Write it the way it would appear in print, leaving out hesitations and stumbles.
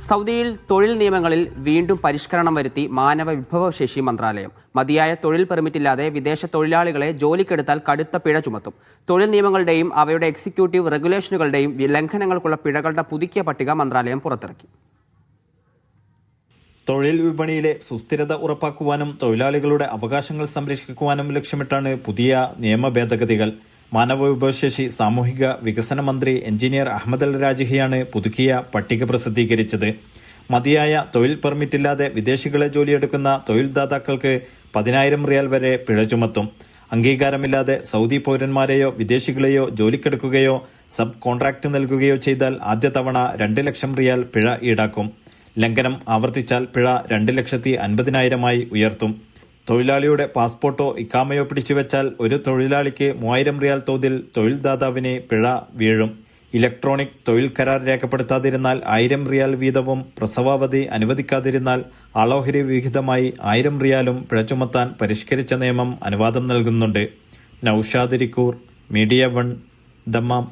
സൗദിയിൽ തൊഴിൽ നിയമങ്ങളിൽ വീണ്ടും പരിഷ്കരണം വരുത്തി മാനവ വിഭവശേഷി മന്ത്രാലയം. മതിയായ തൊഴിൽ പെർമിറ്റില്ലാതെ വിദേശ തൊഴിലാളികളെ ജോലിക്കെടുത്താൽ കടുത്ത പിഴ ചുമത്തും. തൊഴിൽ നിയമങ്ങളുടെയും അവയുടെ എക്സിക്യൂട്ടീവ് റെഗുലേഷനുകളുടെയും ലംഘനങ്ങൾക്കുള്ള പിഴകളുടെ പുതുക്കിയ പട്ടിക മന്ത്രാലയം പുറത്തിറക്കി. തൊഴിൽ വിപണിയിലെ സുസ്ഥിരത ഉറപ്പാക്കുവാനും തൊഴിലാളികളുടെ അവകാശങ്ങൾ സംരക്ഷിക്കുവാനും ലക്ഷ്യമിട്ടാണ് പുതിയ നിയമ ഭേദഗതികൾ. മാനവ വിഭവശേഷി സാമൂഹിക വികസന മന്ത്രി എഞ്ചിനീയർ അഹമ്മദ് അൽ രാജിഹിയാണ് പുതുക്കിയ പട്ടിക പ്രസിദ്ധീകരിച്ചത്. മതിയായ തൊഴിൽ പെർമിറ്റില്ലാതെ വിദേശികളെ ജോലിയെടുക്കുന്ന തൊഴിൽദാതാക്കൾക്ക് 10,000 റിയാൽ വരെ പിഴ ചുമത്തും. അംഗീകാരമില്ലാതെ സൗദി പൗരന്മാരെയോ വിദേശികളെയോ ജോലിക്കെടുക്കുകയോ സബ് കോൺട്രാക്ട് നൽകുകയോ ചെയ്താൽ ആദ്യ തവണ 2 ലക്ഷം റിയാൽ പിഴ ഈടാക്കും. ലംഘനം ആവർത്തിച്ചാൽ പിഴ 2,50,000 ഉയർത്തും. തൊഴിലാളിയുടെ പാസ്പോർട്ടോ ഇക്കാമയോ പിടിച്ചുവെച്ചാൽ ഒരു തൊഴിലാളിക്ക് 3,000 റിയാൽ തോതിൽ തൊഴിൽദാതാവിന് പിഴ വീഴും. ഇലക്ട്രോണിക് തൊഴിൽ കരാർ രേഖപ്പെടുത്താതിരുന്നാൽ 1,000 റിയാൽ വീതവും, പ്രസവാവധി അനുവദിക്കാതിരുന്നാൽ ആളോഹരി വിഹിതമായി 1,000 റിയാലും പിഴ ചുമത്താൻ പരിഷ്കരിച്ച നിയമം അനുവാദം നൽകുന്നുണ്ട്. Naushad Irikkur, media 1, Dammam.